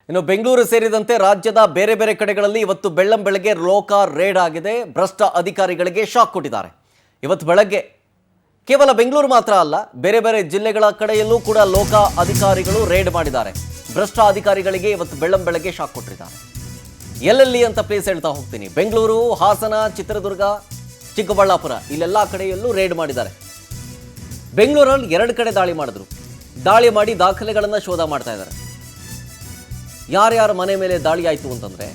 ಇನ್ನು ಬೆಂಗಳೂರು ಸೇರಿದಂತೆ ರಾಜ್ಯದ ಬೇರೆ ಬೇರೆ ಕಡೆಗಳಲ್ಲಿ ಇವತ್ತು ಬೆಳ್ಳಂಬೆಳಗ್ಗೆ ಲೋಕ ರೇಡ್ ಆಗಿದೆ. ಭ್ರಷ್ಟ ಅಧಿಕಾರಿಗಳಿಗೆ ಶಾಕ್ ಕೊಟ್ಟಿದ್ದಾರೆ. ಇವತ್ತು ಬೆಳಗ್ಗೆ ಕೇವಲ ಬೆಂಗಳೂರು ಮಾತ್ರ ಅಲ್ಲ, ಬೇರೆ ಬೇರೆ ಜಿಲ್ಲೆಗಳ ಕಡೆಯಲ್ಲೂ ಕೂಡ ಲೋಕ ಅಧಿಕಾರಿಗಳು ರೇಡ್ ಮಾಡಿದ್ದಾರೆ. ಭ್ರಷ್ಟ ಅಧಿಕಾರಿಗಳಿಗೆ ಇವತ್ತು ಬೆಳ್ಳಂಬೆಳಗ್ಗೆ ಶಾಕ್ ಕೊಟ್ಟಿದ್ದಾರೆ. ಎಲ್ಲೆಲ್ಲಿ ಅಂತ ಪ್ಲೇಸ್ ಹೇಳ್ತಾ ಹೋಗ್ತೀನಿ. ಬೆಂಗಳೂರು, ಹಾಸನ, ಚಿತ್ರದುರ್ಗ, ಚಿಕ್ಕಬಳ್ಳಾಪುರ ಇಲ್ಲೆಲ್ಲ ಕಡೆಯಲ್ಲೂ ರೇಡ್ ಮಾಡಿದ್ದಾರೆ. ಬೆಂಗಳೂರಲ್ಲಿ 2 ಕಡೆ ದಾಳಿ ಮಾಡಿದ್ರು. ದಾಳಿ ಮಾಡಿ ದಾಖಲೆಗಳನ್ನು ಶೋಧ ಮಾಡ್ತಾ ಇದ್ದಾರೆ. ಯಾರ್ಯಾರ ಮನೆ ಮೇಲೆ ದಾಳಿ ಆಯಿತು ಅಂತಂದರೆ,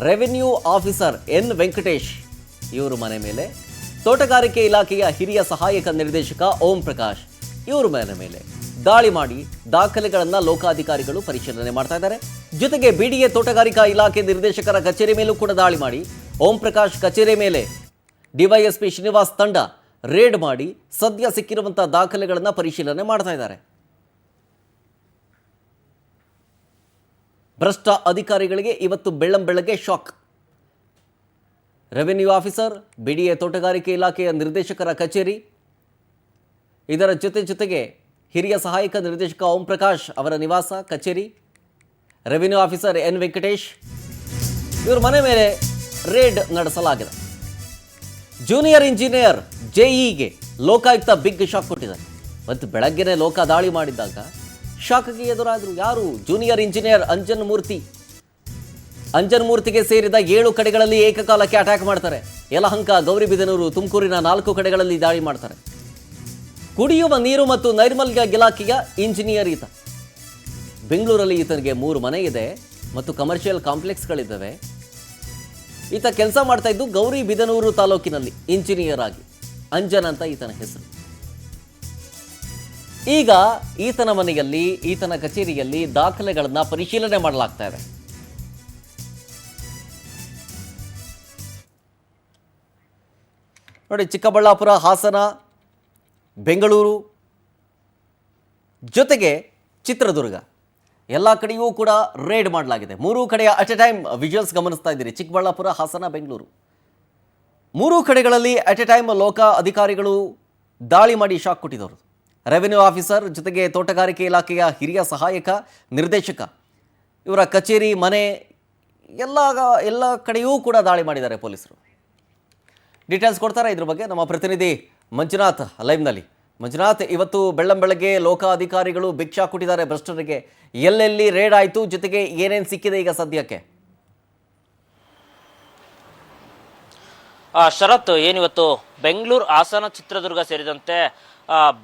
ರೆವಿನ್ಯೂ ಆಫೀಸರ್ ಎನ್ ವೆಂಕಟೇಶ್ ಇವರು ಮನೆ ಮೇಲೆ, ತೋಟಗಾರಿಕೆ ಇಲಾಖೆಯ ಹಿರಿಯ ಸಹಾಯಕ ನಿರ್ದೇಶಕ ಓಂ ಪ್ರಕಾಶ್ ಇವರು ಮನೆ ಮೇಲೆ ದಾಳಿ ಮಾಡಿ ದಾಖಲೆಗಳನ್ನು ಲೋಕಾಧಿಕಾರಿಗಳು ಪರಿಶೀಲನೆ ಮಾಡ್ತಾ ಇದ್ದಾರೆ. ಜೊತೆಗೆ ಬಿಡಿಎ ತೋಟಗಾರಿಕಾ ಇಲಾಖೆ ನಿರ್ದೇಶಕರ ಕಚೇರಿ ಮೇಲೂ ಕೂಡ ದಾಳಿ ಮಾಡಿ ಓಂ ಪ್ರಕಾಶ್ ಕಚೇರಿ ಮೇಲೆ ಡಿವೈಎಸ್ಪಿ ಶ್ರೀನಿವಾಸ್ ತಂಡ ರೇಡ್ ಮಾಡಿ ಸದ್ಯ ಸಿಕ್ಕಿರುವಂಥ ದಾಖಲೆಗಳನ್ನು ಪರಿಶೀಲನೆ ಮಾಡ್ತಾ ಇದ್ದಾರೆ. ಭ್ರಷ್ಟ ಅಧಿಕಾರಿಗಳಿಗೆ ಇವತ್ತು ಬೆಳ್ಳಂಬೆಳಗ್ಗೆ ಶಾಕ್. ರೆವಿನ್ಯೂ ಆಫೀಸರ್, ಬಿಡಿಎ ತೋಟಗಾರಿಕೆ ಇಲಾಖೆಯ ನಿರ್ದೇಶಕರ ಕಚೇರಿ, ಇದರ ಜೊತೆಗೆ ಹಿರಿಯ ಸಹಾಯಕ ನಿರ್ದೇಶಕ ಓಂ ಪ್ರಕಾಶ್ ಅವರ ನಿವಾಸ ಕಚೇರಿ, ರೆವಿನ್ಯೂ ಆಫೀಸರ್ ಎನ್ ವೆಂಕಟೇಶ್ ಇವ್ರ ಮನೆ ಮೇಲೆ ರೇಡ್ ನಡೆಸಲಾಗಿದೆ. ಜೂನಿಯರ್ ಇಂಜಿನಿಯರ್ ಜೆಇಗೆ ಲೋಕಾಯುಕ್ತ ಬಿಗ್ ಶಾಕ್ ಕೊಟ್ಟಿದ್ದಾರೆ. ಮತ್ತು ಬೆಳಗ್ಗೆನೇ ಲೋಕ ದಾಳಿ ಮಾಡಿದ್ದಾಗ ಶಾಕ್ಗೆ ಎದುರಾದರು ಯಾರು? ಜೂನಿಯರ್ ಇಂಜಿನಿಯರ್ ಅಂಜನ್ ಮೂರ್ತಿಗೆ ಸೇರಿದ 7 ಕಡೆಗಳಲ್ಲಿ ಏಕಕಾಲಕ್ಕೆ ಅಟ್ಯಾಕ್ ಮಾಡ್ತಾರೆ. ಯಲಹಂಕ, ಗೌರಿಬಿದನೂರು, ತುಮಕೂರಿನ 4 ಕಡೆಗಳಲ್ಲಿ ದಾಳಿ ಮಾಡ್ತಾರೆ. ಕುಡಿಯುವ ನೀರು ಮತ್ತು ನೈರ್ಮಲ್ಯ ಇಲಾಖೆಯ ಇಂಜಿನಿಯರ್ ಈತ. ಬೆಂಗಳೂರಲ್ಲಿ ಈತನಿಗೆ 3 ಮನೆ ಇದೆ ಮತ್ತು ಕಮರ್ಷಿಯಲ್ ಕಾಂಪ್ಲೆಕ್ಸ್ಗಳಿದ್ದಾವೆ. ಈತ ಕೆಲಸ ಮಾಡ್ತಾ ಇದ್ದು ಗೌರಿಬಿದನೂರು ತಾಲೂಕಿನಲ್ಲಿ ಇಂಜಿನಿಯರ್ ಆಗಿ. ಅಂಜನ್ ಅಂತ ಈತನ ಹೆಸರು. ಈಗ ಈತನ ಮನೆಯಲ್ಲಿ, ಈತನ ಕಚೇರಿಯಲ್ಲಿ ದಾಖಲೆಗಳನ್ನು ಪರಿಶೀಲನೆ ಮಾಡಲಾಗ್ತಾ ಇದೆ. ನೋಡಿ, ಚಿಕ್ಕಬಳ್ಳಾಪುರ, ಹಾಸನ, ಬೆಂಗಳೂರು ಜೊತೆಗೆ ಚಿತ್ರದುರ್ಗ ಎಲ್ಲ ಕಡೆಯೂ ಕೂಡ ರೇಡ್ ಮಾಡಲಾಗಿದೆ. 3 ಕಡೆಯ ಅಟ್ ಎ ಟೈಮ್ ವಿಜುವಲ್ಸ್ ಗಮನಿಸ್ತಾ ಇದ್ದೀರಿ. ಚಿಕ್ಕಬಳ್ಳಾಪುರ, ಹಾಸನ, ಬೆಂಗಳೂರು 3 ಕಡೆಗಳಲ್ಲಿ ಅಟ್ ಎ ಟೈಮ್ ಲೋಕ ಅಧಿಕಾರಿಗಳು ದಾಳಿ ಮಾಡಿ ಶಾಕ್ ಕೊಟ್ಟಿದ್ದವರು. ರೆವಿನ್ಯೂ ಆಫೀಸರ್ ಜೊತೆಗೆ ತೋಟಗಾರಿಕೆ ಇಲಾಖೆಯ ಹಿರಿಯ ಸಹಾಯಕ ನಿರ್ದೇಶಕ ಇವರ ಕಚೇರಿ, ಮನೆ ಎಲ್ಲ ಕಡೆಯೂ ಕೂಡ ದಾಳಿ ಮಾಡಿದ್ದಾರೆ ಪೊಲೀಸರು. ಡೀಟೇಲ್ಸ್ ಕೊಡ್ತಾರೆ ಇದ್ರ ಬಗ್ಗೆ ನಮ್ಮ ಪ್ರತಿನಿಧಿ ಮಂಜುನಾಥ್ ಲೈವ್ನಲ್ಲಿ. ಮಂಜುನಾಥ್, ಇವತ್ತು ಬೆಳ್ಳಂಬೆಳಗ್ಗೆ ಲೋಕ ಅಧಿಕಾರಿಗಳು ಬಿಗ್ ಶಾಕ್ ಕೊಟ್ಟಿದ್ದಾರೆ ಭ್ರಷ್ಟರಿಗೆ. ಎಲ್ಲೆಲ್ಲಿ ರೇಡ್ ಆಯಿತು, ಜೊತೆಗೆ ಏನೇನು ಸಿಕ್ಕಿದೆ ಈಗ ಸದ್ಯಕ್ಕೆ? ಶರತ್, ಏನಿವತ್ತು ಬೆಂಗಳೂರು, ಹಾಸನ, ಚಿತ್ರದುರ್ಗ ಸೇರಿದಂತೆ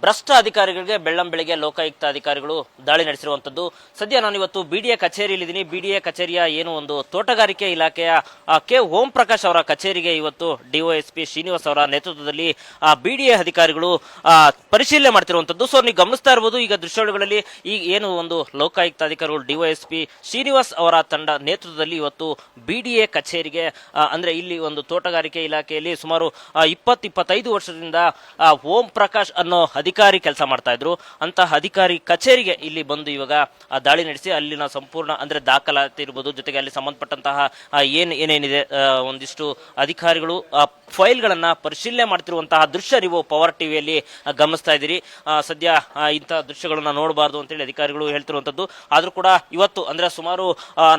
ಭ್ರಷ್ಟ ಅಧಿಕಾರಿಗಳಿಗೆ ಬೆಳ್ಳಂಬೆಳಗ್ಗೆ ಲೋಕಾಯುಕ್ತ ಅಧಿಕಾರಿಗಳು ದಾಳಿ ನಡೆಸಿರುವಂತದ್ದು. ಸದ್ಯ ನಾನು ಇವತ್ತು ಬಿಡಿಎ ಕಚೇರಿಯಲ್ಲಿದ್ದೀನಿ. ಬಿಡಿಎ ಕಚೇರಿಯ ಏನು ಒಂದು ತೋಟಗಾರಿಕೆ ಇಲಾಖೆಯ ಕೆ ಓಂ ಪ್ರಕಾಶ್ ಅವರ ಕಚೇರಿಗೆ ಇವತ್ತು ಡಿವೈಎಸ್ಪಿ ಶ್ರೀನಿವಾಸ್ ಅವರ ನೇತೃತ್ವದಲ್ಲಿ ಬಿಡಿಎ ಅಧಿಕಾರಿಗಳು ಪರಿಶೀಲನೆ ಮಾಡ್ತಿರುವಂತದ್ದು. ಸೊ ನೀವು ಗಮನಿಸ್ತಾ ಇರಬಹುದು ಈಗ ದೃಶ್ಯಾವಳಿಗಳಲ್ಲಿ ಈ ಏನು ಒಂದು ಲೋಕಾಯುಕ್ತ ಅಧಿಕಾರಿಗಳು ಡಿವೈಎಸ್ಪಿ ಶ್ರೀನಿವಾಸ್ ಅವರ ತಂಡ ನೇತೃತ್ವದಲ್ಲಿ ಇವತ್ತು ಬಿಡಿಎ ಕಚೇರಿಗೆ, ಅಂದ್ರೆ ಇಲ್ಲಿ ಒಂದು ತೋಟಗಾರಿಕೆ ಇಲಾಖೆಯಲ್ಲಿ ಸುಮಾರು 20-25 ವರ್ಷದಿಂದ ಓಂ ಪ್ರಕಾಶ್ ಅಧಿಕಾರಿ ಕೆಲಸ ಮಾಡ್ತಾ ಇದ್ರು. ಅಂತಹ ಅಧಿಕಾರಿ ಕಚೇರಿಗೆ ಇಲ್ಲಿ ಬಂದು ಇವಾಗ ದಾಳಿ ನಡೆಸಿ ಅಲ್ಲಿನ ಸಂಪೂರ್ಣ ಅಂದ್ರೆ ದಾಖಲಾತಿ ಇರ್ಬೋದು, ಜೊತೆಗೆ ಅಲ್ಲಿ ಸಂಬಂಧಪಟ್ಟಂತಹ ಏನೇನಿದೆ ಒಂದಿಷ್ಟು ಅಧಿಕಾರಿಗಳು ಫೈಲ್ ಗಳನ್ನ ಪರಿಶೀಲನೆ ಮಾಡ್ತಿರುವಂತಹ ದೃಶ್ಯ ನೀವು ಪವರ್ ಟಿವಿಯಲ್ಲಿ ಗಮನಿಸ್ತಾ ಇದ್ದೀರಿ. ಸದ್ಯ ಇಂತಹ ದೃಶ್ಯಗಳನ್ನ ನೋಡಬಾರ್ದು ಅಂತೇಳಿ ಅಧಿಕಾರಿಗಳು ಹೇಳ್ತಿರುವಂತದ್ದು. ಆದ್ರೂ ಕೂಡ ಇವತ್ತು ಅಂದ್ರೆ ಸುಮಾರು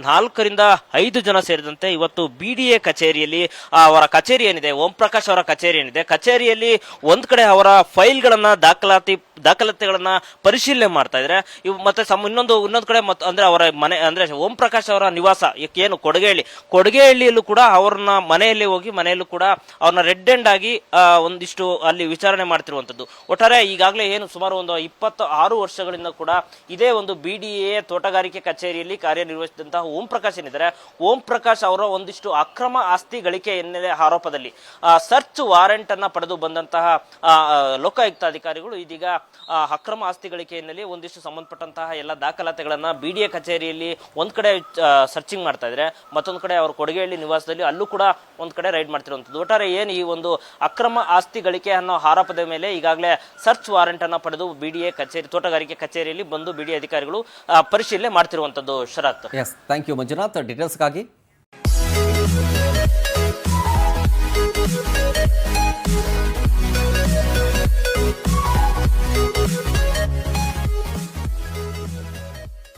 4-5 ಜನ ಸೇರಿದಂತೆ ಇವತ್ತು ಬಿಡಿಎ ಕಚೇರಿಯಲ್ಲಿ ಅವರ ಕಚೇರಿ ಏನಿದೆ, ಓಂ ಪ್ರಕಾಶ್ ಅವರ ಕಚೇರಿ ಏನಿದೆ, ಕಚೇರಿಯಲ್ಲಿ ಒಂದ್ ಕಡೆ ಅವರ ಫೈಲ್ ಗಳನ್ನ ದಾಖಲಾತಿಗಳನ್ನ ಪರಿಶೀಲನೆ ಮಾಡ್ತಾ ಇದ್ರೆ, ಇವು ಮತ್ತೆ ಇನ್ನೊಂದು ಕಡೆ ಅಂದ್ರೆ ಅವರ ಮನೆ ಅಂದ್ರೆ ಓಂ ಪ್ರಕಾಶ್ ಅವರ ನಿವಾಸ ಏನು ಕೊಡಗೇಹಳ್ಳಿಯಲ್ಲೂ ಕೂಡ ಅವ್ರನ್ನ ಮನೆಯಲ್ಲೂ ಕೂಡ ಅವ್ರನ್ನ ರೆಡ್ ಹ್ಯಾಂಡ್ ಆಗಿ ಒಂದಿಷ್ಟು ಅಲ್ಲಿ ವಿಚಾರಣೆ ಮಾಡ್ತಿರುವಂತದ್ದು. ಒಟ್ಟಾರೆ ಈಗಾಗಲೇ ಏನು ಸುಮಾರು ಒಂದು 26 ವರ್ಷಗಳಿಂದ ಕೂಡ ಇದೇ ಒಂದು ಬಿಡಿಎ ತೋಟಗಾರಿಕೆ ಕಚೇರಿಯಲ್ಲಿ ಕಾರ್ಯನಿರ್ವಹಿಸಿದಂತಹ ಓಂ ಪ್ರಕಾಶ್ ಏನಿದ್ದಾರೆ, ಓಂ ಪ್ರಕಾಶ್ ಅವರ ಒಂದಿಷ್ಟು ಅಕ್ರಮ ಆಸ್ತಿ ಗಳಿಕೆ ಹಿನ್ನೆಲೆ ಆರೋಪದಲ್ಲಿ ಸರ್ಚ್ ವಾರೆಂಟ್ ಅನ್ನ ಪಡೆದು ಬಂದಂತಹ ಲೋಕಾಯುಕ್ತ ಅಧಿಕಾರಿಗಳು ಇದೀಗ ಅಕ್ರಮ ಆಸ್ತಿ ಗಳಿಕೆ ಹಿನ್ನೆಲೆ ಒಂದಿಷ್ಟು ಸಂಬಂಧಪಟ್ಟಂತಹ ಎಲ್ಲ ದಾಖಲಾತಿಗಳನ್ನ ಬಿಡಿಎ ಕಚೇರಿಯಲ್ಲಿ ಒಂದ್ ಕಡೆ ಸರ್ಚಿಂಗ್ ಮಾಡ್ತಾ ಇದ್ರೆ, ಮತ್ತೊಂದು ಕಡೆ ಅವರು ಕೊಡಗೇಹಳ್ಳಿ ನಿವಾಸದಲ್ಲಿ ಅಲ್ಲೂ ಕೂಡ ಒಂದ್ ಕಡೆ ರೈಡ್ ಮಾಡ್ತಿರುವಂತದ್ದು. ಒಟ್ಟಾರೆ ಏನು ಈ ಒಂದು ಅಕ್ರಮ ಆಸ್ತಿ ಗಳಿಕೆ ಅನ್ನೋ ಆರೋಪದ ಮೇಲೆ ಈಗಾಗಲೇ ಸರ್ಚ್ ವಾರೆಂಟ್ ಅನ್ನ ಪಡೆದು ಬಿಡಿಎ ಕಚೇರಿ, ತೋಟಗಾರಿಕೆ ಕಚೇರಿಯಲ್ಲಿ ಬಂದು ಬಿಡಿಎ ಅಧಿಕಾರಿಗಳು ಪರಿಶೀಲನೆ ಮಾಡ್ತಿರುವಂತದ್ದು. ಶರತ್, ಥ್ಯಾಂಕ್ ಯು ಮಂಜುನಾಥ್ ಡೀಟೇಲ್ಸ್ಗಾಗಿ.